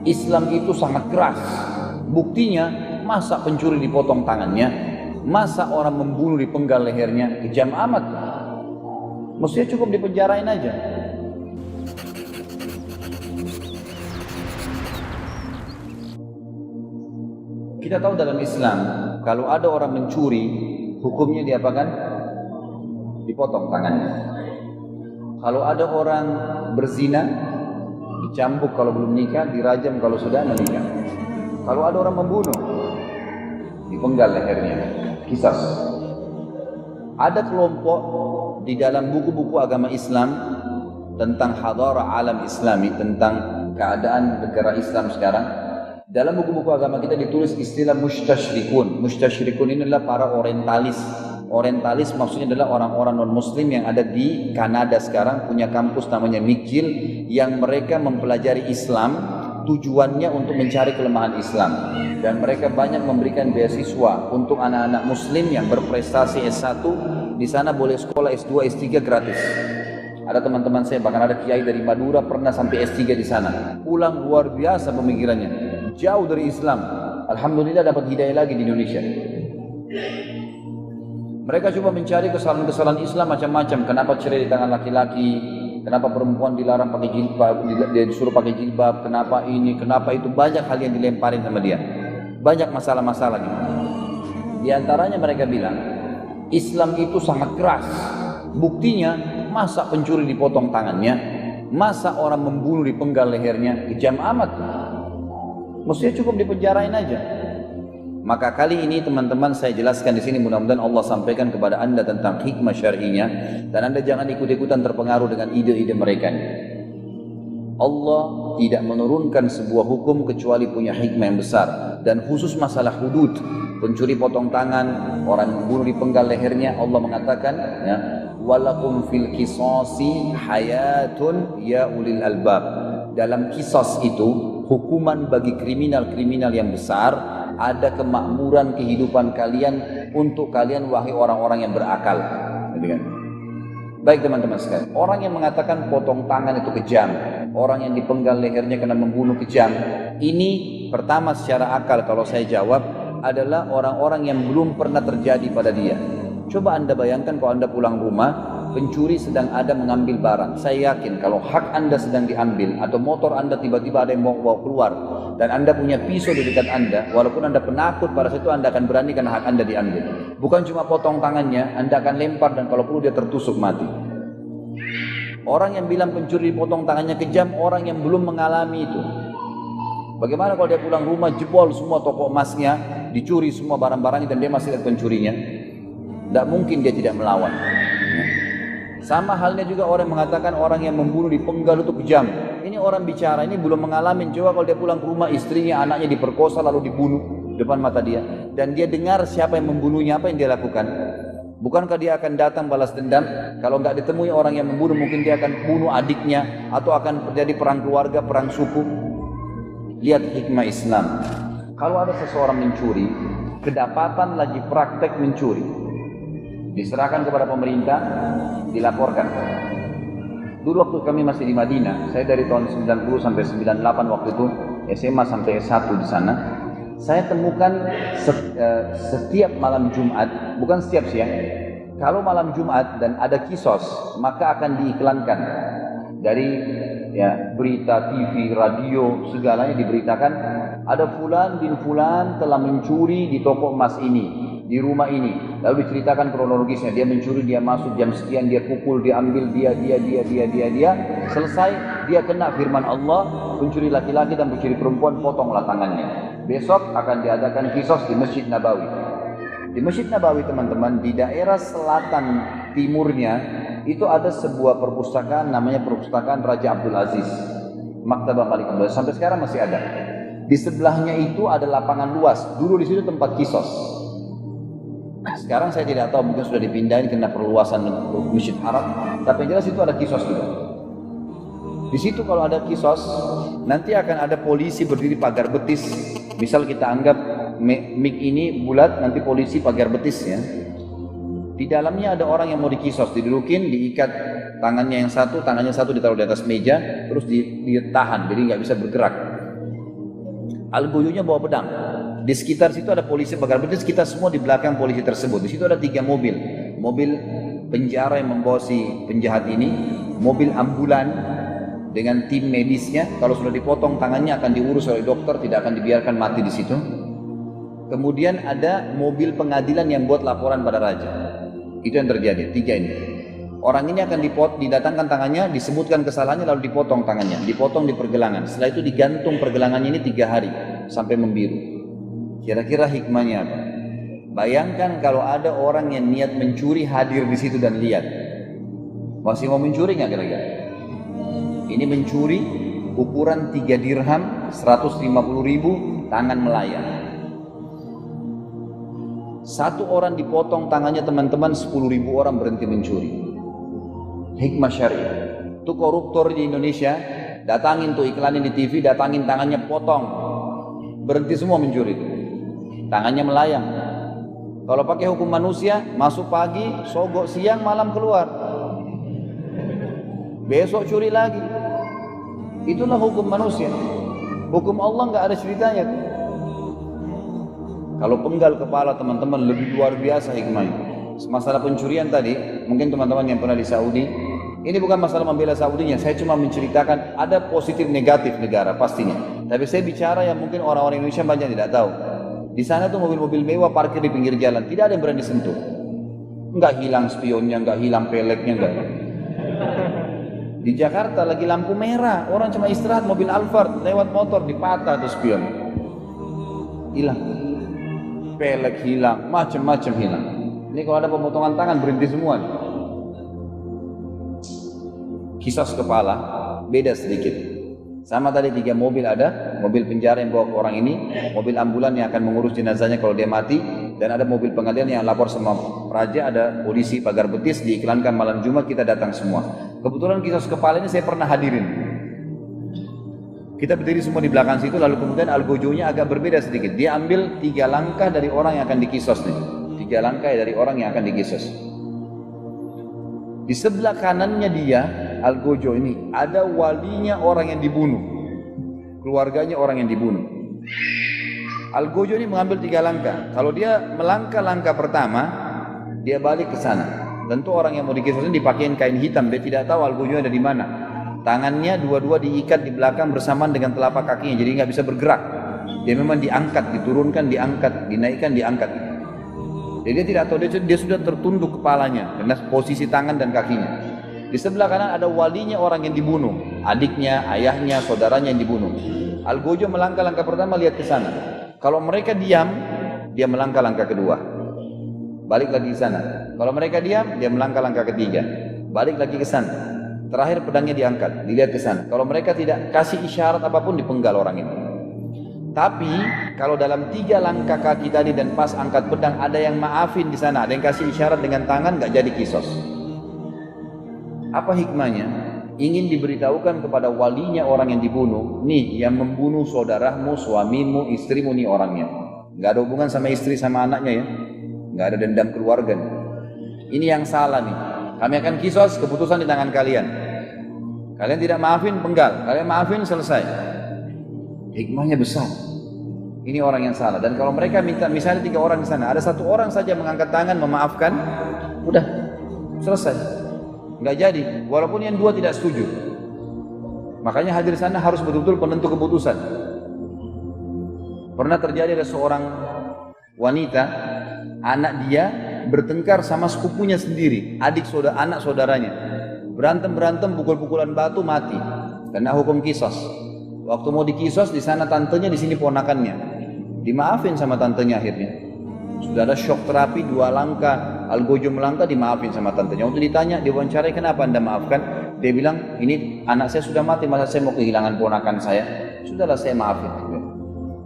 Islam itu sangat keras. Buktinya, masa pencuri dipotong tangannya, masa orang membunuh dipenggal lehernya, kejam amat. Mestinya cukup dipenjarain aja. Kita tahu dalam Islam, kalau ada orang mencuri, hukumnya diapakan? Dipotong tangannya. Kalau ada orang berzina, dicambuk kalau belum nikah, dirajam kalau sudah menikah. Kalau ada orang membunuh, dipenggal lehernya, kisas. Ada kelompok di dalam buku-buku agama Islam tentang hadara alam Islami, tentang keadaan negara Islam sekarang. Dalam buku-buku agama kita ditulis istilah mustasyrikun. Mustasyrikun ini adalah para orientalis. Orientalis maksudnya adalah orang-orang non-muslim yang ada di Kanada sekarang, punya kampus namanya McGill, yang mereka mempelajari Islam, tujuannya untuk mencari kelemahan Islam. Dan mereka banyak memberikan beasiswa untuk anak-anak muslim yang berprestasi S1, di sana boleh sekolah S2, S3 gratis. Ada teman-teman saya, bahkan ada kiai dari Madura pernah sampai S3 di sana. Pulang luar biasa pemikirannya, jauh dari Islam. Alhamdulillah dapat hidayah lagi di Indonesia. Mereka coba mencari kesalahan-kesalahan Islam macam-macam. Kenapa cerai di tangan laki-laki? Kenapa perempuan dilarang pakai jilbab, disuruh pakai jilbab? Kenapa ini? Kenapa itu? Banyak hal yang dilemparin sama dia. Banyak masalah-masalah gitu. Di antaranya mereka bilang, Islam itu sangat keras. Buktinya, masa pencuri dipotong tangannya, masa orang membunuh dipenggal lehernya, kejam amat. Mestinya cukup dipenjarain aja. Maka kali ini teman-teman saya jelaskan di sini, mudah-mudahan Allah sampaikan kepada anda tentang hikmah syar'inya, dan anda jangan ikut-ikutan terpengaruh dengan ide-ide mereka. Allah tidak menurunkan sebuah hukum kecuali punya hikmah yang besar, dan khusus masalah hudud, pencuri potong tangan, orang membunuh dipenggal lehernya, Allah mengatakan, ya, walakum fil qisasi hayatun ya ulil albab. Dalam kisas itu hukuman bagi kriminal-kriminal yang besar, ada kemakmuran kehidupan kalian untuk kalian wahai orang-orang yang berakal. Baik teman-teman sekalian, orang yang mengatakan potong tangan itu kejam, orang yang dipenggal lehernya karena membunuh kejam, ini pertama secara akal kalau saya jawab adalah orang-orang yang belum pernah terjadi pada dia. Coba anda bayangkan kalau anda pulang rumah, pencuri sedang ada mengambil barang. Saya yakin kalau hak anda sedang diambil, atau motor anda tiba-tiba ada yang mau bawa keluar, dan anda punya pisau di dekat anda, walaupun anda penakut pada saat itu, anda akan berani karena hak anda diambil. Bukan cuma potong tangannya, anda akan lempar dan kalau perlu dia tertusuk mati. Orang yang bilang pencuri potong tangannya kejam, orang yang belum mengalami itu. Bagaimana kalau dia pulang rumah, jebol semua toko emasnya, dicuri semua barang-barangnya, dan dia masih lihat pencurinya? Tidak mungkin dia tidak melawan. Sama halnya juga orang yang mengatakan orang yang membunuh dipenggal itu kejam. Ini orang bicara, ini belum mengalami. Coba kalau dia pulang ke rumah, istrinya, anaknya diperkosa lalu dibunuh depan mata dia, dan dia dengar siapa yang membunuhnya, apa yang dia lakukan? Bukankah dia akan datang balas dendam? Kalau nggak ditemui orang yang membunuh, mungkin dia akan bunuh adiknya, atau akan terjadi perang keluarga, perang suku. Lihat hikmah Islam. Kalau ada seseorang mencuri, kedapatan lagi praktek mencuri, diserahkan kepada pemerintah, dilaporkan. Dulu waktu kami masih di Madinah, saya dari tahun 90 sampai 98 waktu itu, SMA sampai S1 di sana, saya temukan setiap malam Jumat, bukan setiap siang, kalau malam Jumat dan ada kisos, maka akan diiklankan dari ya, berita, TV, radio, segalanya diberitakan, ada fulan bin fulan telah mencuri di toko emas ini, di rumah ini. Lalu diceritakan kronologisnya, dia mencuri, dia masuk jam sekian, dia pukul, dia ambil, dia. Selesai, dia kena firman Allah, pencuri laki-laki dan pencuri perempuan, potonglah tangannya. Besok akan diadakan kisos di Masjid Nabawi. Di Masjid Nabawi teman-teman, di daerah selatan timurnya, itu ada sebuah perpustakaan namanya Perpustakaan Raja Abdul Aziz, Maktabah Malik Abdul Aziz, sampai sekarang masih ada. Di sebelahnya itu ada lapangan luas, dulu di situ tempat kisos. Sekarang saya tidak tahu, mungkin sudah dipindahin karena perluasan Masjid Haram, tapi yang jelas itu ada kisos juga. Di situ kalau ada kisos, nanti akan ada polisi berdiri pagar betis. Misal kita anggap mic ini bulat, nanti polisi pagar betis ya. Di dalamnya ada orang yang mau dikisos, didudukin, diikat tangannya satu ditaruh di atas meja, terus ditahan, jadi nggak bisa bergerak. Algojonya bawa pedang. Di sekitar situ ada polisi pagar betis, kita semua di belakang polisi tersebut. Di situ ada 3 mobil. Mobil penjara yang membawa si penjahat ini, mobil ambulan dengan tim medisnya. Kalau sudah dipotong tangannya akan diurus oleh dokter, tidak akan dibiarkan mati di situ. Kemudian ada mobil pengadilan yang buat laporan pada raja. Itu yang terjadi, 3 ini. Orang ini akan didatangkan tangannya, disebutkan kesalahannya, lalu dipotong tangannya, dipotong di pergelangan. Setelah itu digantung pergelangannya ini 3 hari sampai membiru. Kira-kira hikmahnya apa? Bayangkan kalau ada orang yang niat mencuri hadir di situ dan lihat, masih mau mencuri nggak kira-kira? Ini mencuri ukuran 3 dirham, 150.000, tangan melayang. 1 orang dipotong tangannya teman-teman, 10.000 orang berhenti mencuri. Hikmah syariah. Itu koruptor di Indonesia, datangin tuh iklanin di TV, datangin tangannya potong, berhenti semua mencuri. Tangannya melayang. Kalau pakai hukum manusia, masuk pagi, sogok siang, malam keluar. Besok curi lagi. Itulah hukum manusia. Hukum Allah nggak ada ceritanya. Kalau penggal kepala teman-teman lebih luar biasa hikmahnya. Masalah pencurian tadi, mungkin teman-teman yang pernah di Saudi, ini bukan masalah membela Saudinya, saya cuma menceritakan ada positif negatif negara pastinya. Tapi saya bicara yang mungkin orang-orang Indonesia banyak tidak tahu. Di sana tuh mobil-mobil mewah parkir di pinggir jalan, tidak ada yang berani sentuh. Enggak hilang spionnya, enggak hilang peleknya, enggak. Di Jakarta lagi lampu merah, orang cuma istirahat, mobil Alphard lewat motor dipatah tuh spion. Hilang. Pelek hilang, macam-macam hilang. Ini kalau ada pemotongan tangan berhenti semua. Kisos kepala beda sedikit. Sama tadi 3 mobil ada, mobil penjara yang bawa ke orang ini, mobil ambulan yang akan mengurus jenazahnya kalau dia mati, dan ada mobil pengadilan yang lapor sama raja, ada polisi pagar betis, diiklankan malam Jumat, kita datang semua. Kebetulan kisos kepala ini saya pernah hadirin. Kita berdiri semua di belakang situ, lalu kemudian algojonya agak berbeda sedikit. Dia ambil 3 langkah dari orang yang akan dikisos nih. 3 langkah dari orang yang akan dikisos. Di sebelah kanannya dia, algojo ini, ada walinya orang yang dibunuh. Keluarganya orang yang dibunuh. Algojo ini mengambil 3 langkah. Kalau dia melangkah langkah pertama, dia balik ke sana. Tentu orang yang mau dikisos ini dipakein kain hitam, dia tidak tahu algojonya ada di mana. Tangannya dua-dua diikat di belakang bersamaan dengan telapak kakinya, jadi nggak bisa bergerak. Dia memang diangkat, diturunkan, diangkat, dinaikkan, diangkat. Jadi dia tidak tahu, dia sudah tertunduk kepalanya karena posisi tangan dan kakinya. Di sebelah kanan ada walinya orang yang dibunuh, adiknya, ayahnya, saudaranya yang dibunuh. Algojo melangkah langkah pertama, lihat ke sana. Kalau mereka diam, dia melangkah langkah kedua, balik lagi ke sana. Kalau mereka diam, dia melangkah langkah ketiga, balik lagi ke sana. Terakhir pedangnya diangkat, dilihat ke sana. Kalau mereka tidak kasih isyarat apapun, dipenggal orang ini. Tapi kalau dalam 3 langkah kaki tadi dan pas angkat pedang, ada yang maafin di sana, ada yang kasih isyarat dengan tangan, nggak jadi kisos. Apa hikmahnya? Ingin diberitahukan kepada walinya orang yang dibunuh, nih yang membunuh saudaramu, suamimu, istrimu, nih orangnya. Nggak ada hubungan sama istri sama anaknya ya, nggak ada dendam keluarga nih. Ini yang salah nih. Kami akan kisos, keputusan di tangan kalian. Kalian tidak maafin, penggal. Kalian maafin, selesai. Hikmahnya besar. Ini orang yang salah. Dan kalau mereka minta, misalnya 3 orang di sana, ada 1 orang saja mengangkat tangan memaafkan, udah selesai. Nggak jadi. Walaupun yang 2 tidak setuju. Makanya hadir sana harus betul-betul penentu keputusan. Pernah terjadi ada seorang wanita, anak dia bertengkar sama sepupunya sendiri, anak saudaranya. Berantem, pukul-pukulan batu, mati. Karena hukum kisos. Waktu mau dikisos, di sana tantenya, di sini ponakannya. Dimaafin sama tantenya akhirnya. Sudah ada shock terapi 2 langkah, algojo melangkah, dimaafin sama tantenya. Waktu ditanya, diwawancarai, kenapa Anda maafkan? Dia bilang, ini anak saya sudah mati, masa saya mau kehilangan ponakan saya? Sudahlah, saya maafin.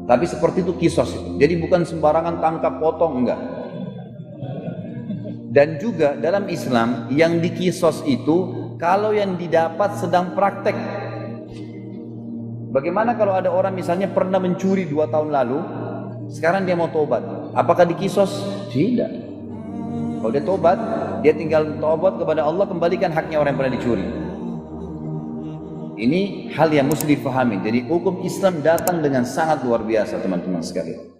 Tapi seperti itu kisos. Jadi bukan sembarangan tangkap potong, enggak. Dan juga dalam Islam, yang dikisos itu kalau yang didapat sedang praktek. Bagaimana kalau ada orang misalnya pernah mencuri 2 tahun lalu, sekarang dia mau tobat, apakah dikisos? Tidak. Kalau dia tobat, dia tinggal tobat kepada Allah, kembalikan haknya orang yang pernah dicuri. Ini hal yang mesti difahami. Jadi hukum Islam datang dengan sangat luar biasa teman-teman sekalian.